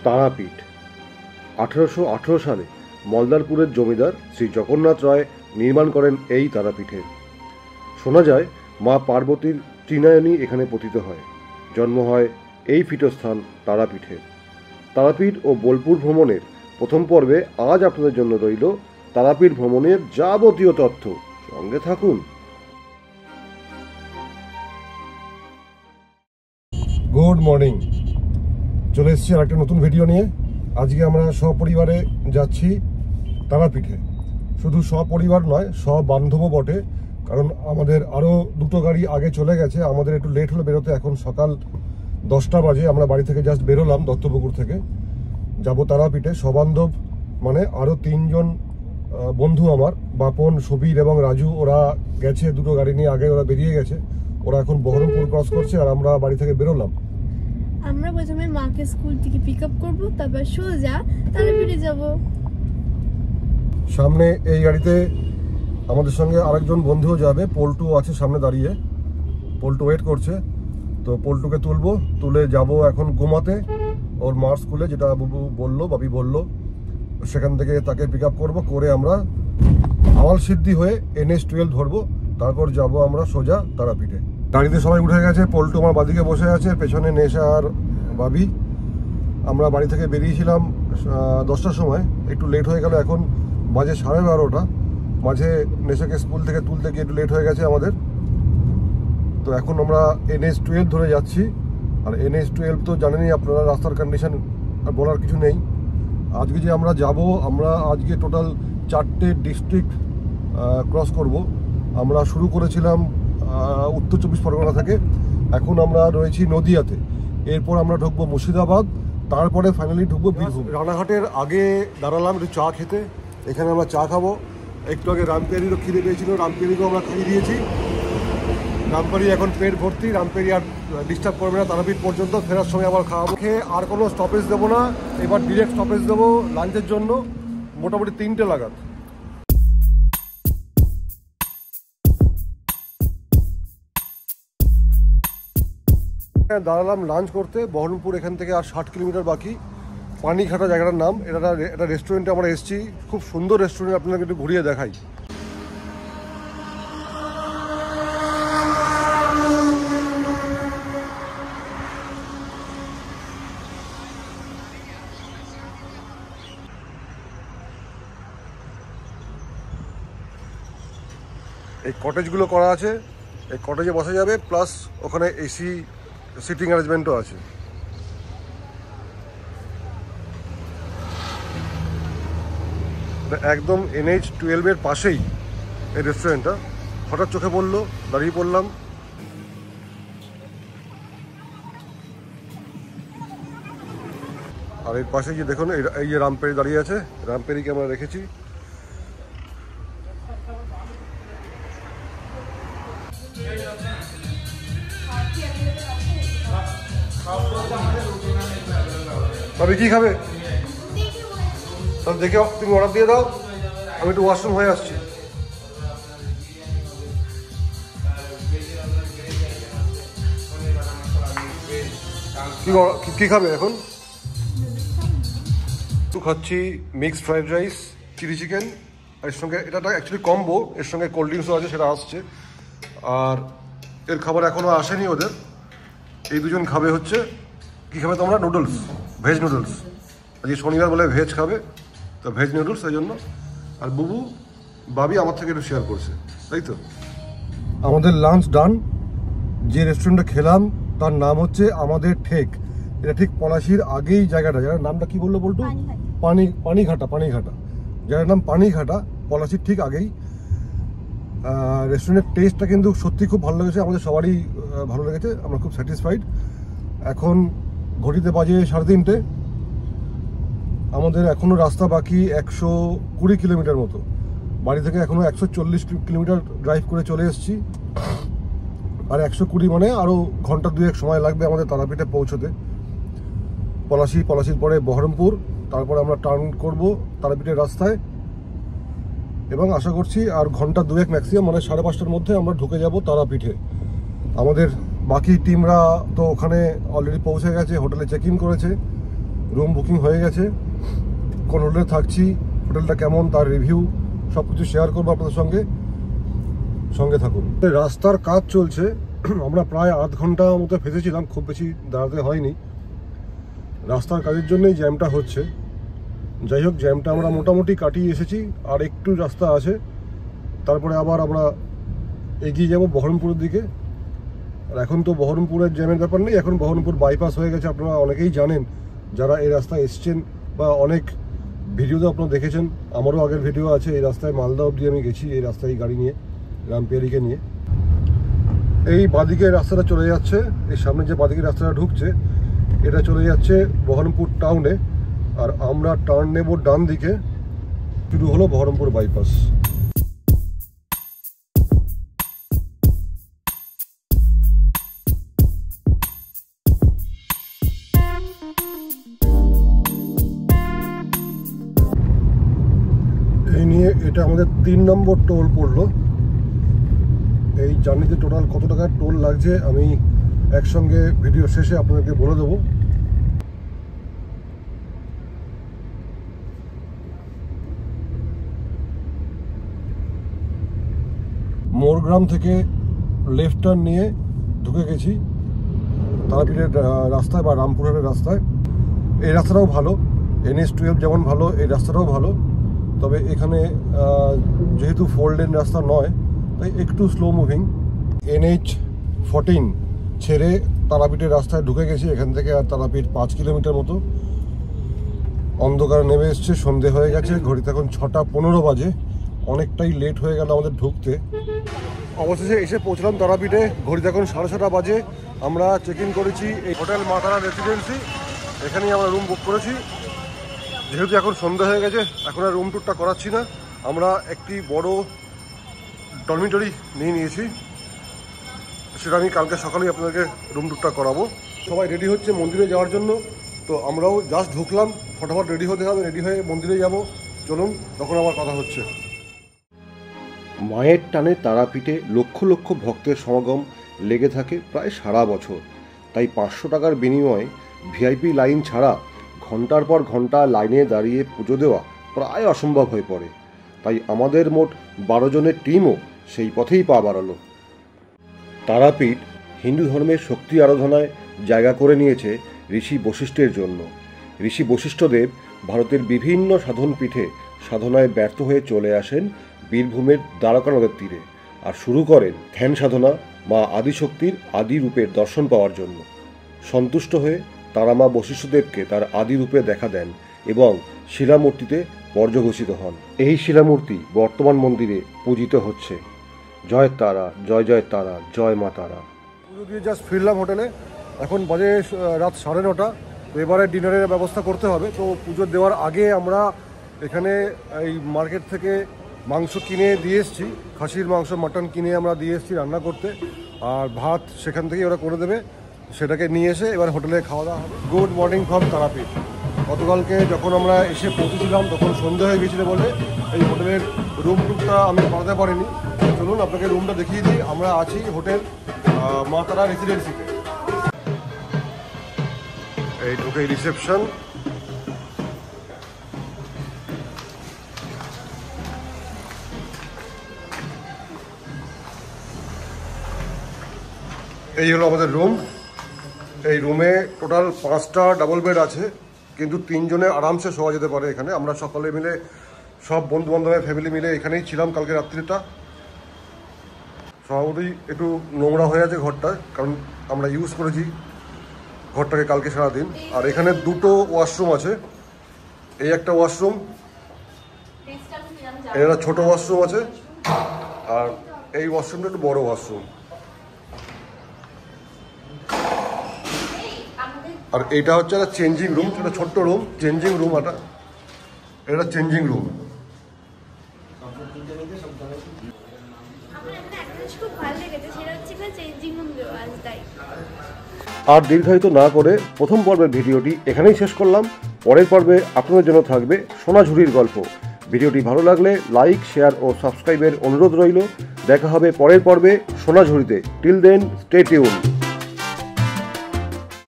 তারাপীঠ 1818 সালে মলদারপুরের জমিদার শ্রী জগন্নাথ রায় নির্মাণ করেন এই তারাপীঠে। শোনা যায় মা পার্বতীর ত্রিনয়নী এখানে পতিত হয়। জন্ম হয় এই পীঠস্থান তারাপীঠে। তারাপীঠ ও বোলপুর ভ্রমণের প্রথম পর্বে আজ আপনাদের জন্য রইল তারাপীঠ ভ্রমণের যাবতীয় তথ্য। সঙ্গে থাকুন। গুড মর্নিং, চলে এসেছি আর একটা নতুন ভিডিও নিয়ে। আজকে আমরা সপরিবারে যাচ্ছি তারাপীঠে। শুধু সপরিবার নয়, সবান্ধবও বটে, কারণ আমাদের আরও দুটো গাড়ি আগে চলে গেছে। আমাদের একটু লেট হলো বেরোতে, এখন সকাল 10টা বাজে। আমরা বাড়ি থেকে জাস্ট বেরোলাম দত্তপুকুর থেকে, যাব তারাপীঠে। সবান্ধব মানে আরও 3জন বন্ধু আমার, বাপন, সুবীর এবং রাজু, ওরা গেছে দুটো গাড়ি নিয়ে আগে, ওরা বেরিয়ে গেছে। ওরা এখন বহরমপুর ক্রস করছে আর আমরা বাড়ি থেকে বেরোলাম। আমরা প্রথমে মাকে স্কুল থেকে পিক আপ করবো, তারপর সোজা তারাপীঠে যাব। সামনে এই গাড়িতে আমাদের সঙ্গে আরেকজন বন্ধুও যাবে, পল্টু আছে সামনে দাঁড়িয়ে। পল্টু ওয়েট করছে, তো পল্টুকে তুলবো, তুলে যাব এখন ঘুমাতে ওর মার স্কুলে, যেটা বাবু বললো, বাবি বললো। সেখান থেকে তাকে পিক আপ করবো, করে আমরা আওয়াল সিদ্ধি হয়ে NH-12 ধরবো, তারপর যাব আমরা সোজা তারাপীঠে। গাড়িতে সবাই উঠে গেছে, পল্টু আমার বাদিকে বসে আছে, পেছনে নেশা আর বাবি। আমরা বাড়ি থেকে বেরিয়েছিলাম 10টার সময়, একটু লেট হয়ে গেল, এখন বাজে 12:30। মাঝে নেশাকে স্কুল থেকে তুলতে গিয়ে একটু লেট হয়ে গেছে আমাদের। তো এখন আমরা NH-12 ধরে যাচ্ছি। আর NH-12 তো জানেনই আপনারা, রাস্তার কন্ডিশন আর বলার কিছু নেই। আজকে যে আমরা যাব, আমরা আজকে টোটাল 4টে ডিস্ট্রিক্ট ক্রস করব। আমরা শুরু করেছিলাম উত্তর 24 পরগনা থেকে, এখন আমরা রয়েছি নদিয়াতে। এরপর আমরা ঢুকবো মুর্শিদাবাদ, তারপরে ফাইনালি ঢুকবো বীরভূম। রানাঘাটের আগে দাঁড়ালাম একটু চা খেতে। এখানে আমরা চা খাবো। একটু আগে রামপেরিরও খিদে পেয়েছিল, রামপেরিকেও আমরা খাইয়ে দিয়েছি। রামপেরি এখন পেট ভর্তি, রামপেরি আর ডিস্টার্ব করবে না তারাপীঠ পর্যন্ত। ফেরার সময় আবার খাওয়াবো। খেয়ে আর কোনো স্টপেজ দেবো না, এবার ডিরেক্ট স্টপেজ দেবো লাঞ্চের জন্য, মোটামুটি 3টে লাগাত। দাঁড়ালাম লাঞ্চ করতে। বহরমপুর এখান থেকে আর 60 কিলোমিটার বাকি। পানিঘাটা জায়গাটার নাম। এটা রেস্টুরেন্টে আমরা এসেছি, খুব সুন্দর রেস্টুরেন্ট, আপনাকে একটু ঘুরিয়ে দেখাই। এই কটেজগুলো করা আছে, এই কটেজে বসা যাবে, প্লাস ওখানে এসি সিটিং অ্যারেঞ্জমেন্টও আছে। একদম NH-12 এর পাশেই এই রেস্টুরেন্টটা। হঠাৎ চোখে পড়লো, দাঁড়িয়ে পড়লাম। আর এর পাশে যে দেখুন, এই যে রামপেরি দাঁড়িয়ে আছে, রামপেরিকে আমরা রেখেছি। তবে কি খাবে তাহলে দেখে তুমি অর্ডার দিয়ে দাও, আমি একটু ওয়াশরুম হয়ে আসছি। কি খাবে এখন? একটু খাচ্ছি mixed fried rice, chilli chicken, আর এর সঙ্গে এটা অ্যাকচুয়ালি কম্বো, এর সঙ্গে কোল্ড ড্রিঙ্কসও আছে, সেটা আসছে। আর এর খাবার এখনও আসেনি ওদের। এই দুজন খাবে হচ্ছে, কি খাবে তোমরা? Noodles, veg noodles. আজকে শনিবার বলে ভেজ খাবে, তো ভেজ নুডলস এই জন্য। আর বুবু বাবি আমার থেকে একটু শেয়ার করছে, তাই তো। আমাদের লাঞ্চ ডান। যে রেস্টুরেন্টে খেলাম তার নাম হচ্ছে আমাদের ঠেক। এটা ঠিক পলাশির আগেই জায়গাটা, জায়গার নামটা কি বললো বলতো? পানিঘাটা। জায়গার নাম পানিঘাটা, পলাশির ঠিক আগেই। রেস্টুরেন্টের টেস্টটা কিন্তু সত্যি খুব ভালো লেগেছে, আমাদের সবারই ভালো লেগেছে, আমরা খুব স্যাটিসফাইড। এখন ঘড়িতে বাজে 3:30। আমাদের এখনও রাস্তা বাকি 120 কিলোমিটার মতো। বাড়ি থেকে এখনও 140 কিলোমিটার ড্রাইভ করে চলে এসেছি। আর 120 মানে আরও ঘন্টা 2-1 সময় লাগবে আমাদের তারাপীঠে পৌঁছতে। পলাশির পরে বহরমপুর, তারপরে আমরা টার্ন করব তারাপীঠের রাস্তায়, এবং আশা করছি আর ঘন্টা 2-1 ম্যাক্সিমাম, মানে 5:30টার মধ্যে আমরা ঢুকে যাব তারাপীঠে। আমাদের বাকি টিমরা তো ওখানে অলরেডি পৌঁছে গেছে, হোটেলে চেক ইন করেছে। রুম বুকিং হয়ে গেছে, কোন হোটেলে থাকছি, হোটেলটা কেমন তার রিভিউ সব কিছু শেয়ার করবো আপনাদের সঙ্গে থাকুন। রাস্তার কাজ চলছে, আমরা প্রায় আধ ঘন্টা মতো ফেসেছিলাম, খুব বেশি দাঁড়াতে হয়নি। রাস্তার কাজের জন্যই জ্যামটা হচ্ছে। যাই হোক, জ্যামটা আমরা মোটামুটি কাটিয়ে এসেছি, আর একটু রাস্তা আছে, তারপরে আবার আমরা এগিয়ে যাব বহরমপুরের দিকে। আর এখন তো বহরমপুরের জ্যামের ব্যাপার নেই, এখন বহরমপুর বাইপাস হয়ে গেছে, আপনারা অনেকেই জানেন যারা এই রাস্তায় এসছেন, বা অনেক ভিডিওতে আপনারা দেখেছেন। আমারও আগের ভিডিও আছে, এই রাস্তায় মালদা অবধি আমি গেছি এই রাস্তায় গাড়ি নিয়ে, রামপিয়ারিকে নিয়ে। এই বাঁদিকে রাস্তাটা চলে যাচ্ছে, এই সামনে যে বাঁদিকে রাস্তাটা ঢুকছে এটা চলে যাচ্ছে বহরমপুর টাউনে, আর আমরা টার্ন নেব ডান দিকে, শুরু হলো বহরমপুর বাইপাস। এই নিয়ে এটা আমাদের 3 নম্বর টোল পড়লো। এই জার্নিতে টোটাল কত টাকার টোল লাগছে আমি একসঙ্গে ভিডিও শেষে আপনাদেরকে বলে দেবো। মোরগ্রাম থেকে লেফট টার্ন নিয়ে ঢুকে গেছি তারাপীঠের রাস্তায় বা রামপুরহাটের রাস্তায়। এই রাস্তাটাও ভালো, NH-12 যেমন ভালো এই রাস্তাটাও ভালো, তবে এখানে যেহেতু 4 লেন রাস্তা নয় তাই একটু স্লো মুভিং। NH-14 ছেড়ে তারাপীঠের রাস্তায় ঢুকে গেছি, এখান থেকে আর তারাপীঠ 5 কিলোমিটার মতো। অন্ধকার নেমে এসছে, সন্ধে হয়ে গেছে, ঘড়িতে এখন 6:15 বাজে, অনেকটাই লেট হয়ে গেল আমাদের ঢুকতে। অবশেষে এসে পৌঁছলাম তারাপীঠে, ঘড়িতে এখন 6:30 বাজে। আমরা চেক ইন করেছি এই হোটেল মা তারা রেসিডেন্সি, এখানেই আমরা রুম বুক করেছি। যেহেতু এখন সন্ধ্যা হয়ে গেছে, এখন আর রুম ট্যুরটা করাচ্ছি না, আমরা একটি বড় ডরমিটরি নিয়ে নিয়েছি, সেটা আমি কালকে সকালেই আপনাদেরকে রুম ট্যুরটা করাবো। সবাই রেডি হচ্ছে মন্দিরে যাওয়ার জন্য, তো আমরাও জাস্ট ঢুকলাম, ফটাফট রেডি হতে হবে, রেডি হয়ে মন্দিরে যাব। চলুন, তখন আবার কথা হচ্ছে। মায়ের টানে তারাপীঠে লক্ষ লক্ষ ভক্তের সমাগম লেগে থাকে প্রায় সারা বছর। তাই 500 টাকার বিনিময়ে ভিআইপি লাইন ছাড়া ঘন্টার পর ঘন্টা লাইনে দাঁড়িয়ে পুজো দেওয়া প্রায় অসম্ভব হয়ে পড়ে। তাই আমাদের মোট 12 জনের টিমও সেই পথেই পা বাড়ালো। তারাপীঠ হিন্দু ধর্মের শক্তি আরাধনায় জায়গা করে নিয়েছে ঋষি বশিষ্ঠের জন্য। ঋষি বশিষ্ঠদেব ভারতের বিভিন্ন সাধন পীঠে সাধনায় ব্যর্থ হয়ে চলে আসেন বীরভূমের দ্বারকা নদের তীরে, আর শুরু করেন ধ্যান সাধনা মা আদিশক্তির আদি রূপের দর্শন পাওয়ার জন্য। সন্তুষ্ট হয়ে তারা মা বশিষ্ঠদেবকে তার আদি রূপে দেখা দেন এবং শিলামূর্তিতে পর্যবসিত হন। এই শিলামূর্তি বর্তমান মন্দিরে পূজিত হচ্ছে। জয় তারা, জয় জয় তারা, জয় মা তারা। পুজো দিয়ে জাস্ট ফিরলাম হোটেলে, এখন বাজে রাত 9:30। তো এবারে ডিনারের ব্যবস্থা করতে হবে। তো পুজো দেওয়ার আগে আমরা এখানে এই মার্কেট থেকে মাংস কিনে দিয়ে এসেছি, খাসির মাংস, মাটন কিনে আমরা দিয়ে এসেছি রান্না করতে, আর ভাত সেখান থেকে ওরা করে দেবে, সেটাকে নিয়ে এসে এবার হোটেলে খাওয়া দাওয়া হবে। Good morning from Tarapith. গতকালকে যখন আমরা এসে পৌঁছেছিলাম তখন সন্ধ্যা হয়ে গেছিলো বলে এই হোটেলের রুম টুকটা আমি বানাতে পারিনি। চলুন আপনাকে রুমটা দেখিয়ে দিই। আমরা আছি হোটেল মা তারা রেসিডেন্সিতে। এই ঢুকেই রিসেপশন, এই হলো আমাদের রুম। এই রুমে টোটাল 5টা ডাবল বেড আছে, কিন্তু 3 জনে আরামসে শোয়া যেতে পারে এখানে। আমরা সকলে মিলে, সব বন্ধু বান্ধবের ফ্যামিলি মিলে এখানেই ছিলাম কালকে রাত্রিটা। স্বভাবতই একটু নোংরা হয়ে আছে ঘরটা, কারণ আমরা ইউজ করেছি ঘরটাকে কালকে সারাদিন। আর এখানে 2টো ওয়াশরুম আছে, এই একটা ওয়াশরুম, এর একটা ছোটো ওয়াশরুম আছে, আর এই ওয়াশরুমটা একটু বড় ওয়াশরুম। আর এইটা হচ্ছে একটা চেঞ্জিং রুম, একটা ছোট্ট রুম, চেঞ্জিং রুম। এটা চেঞ্জিং রুম। আর দীর্ঘায়িত না করে প্রথম পর্বের ভিডিওটি এখানেই শেষ করলাম। পরের পর্বে আপনাদের জন্য থাকবে সোনাঝুরির গল্প। ভিডিওটি ভালো লাগলে লাইক, শেয়ার ও সাবস্ক্রাইবের অনুরোধ রইল। দেখা হবে পরের পর্বে সোনাঝুরিতে। Till then, stay tune.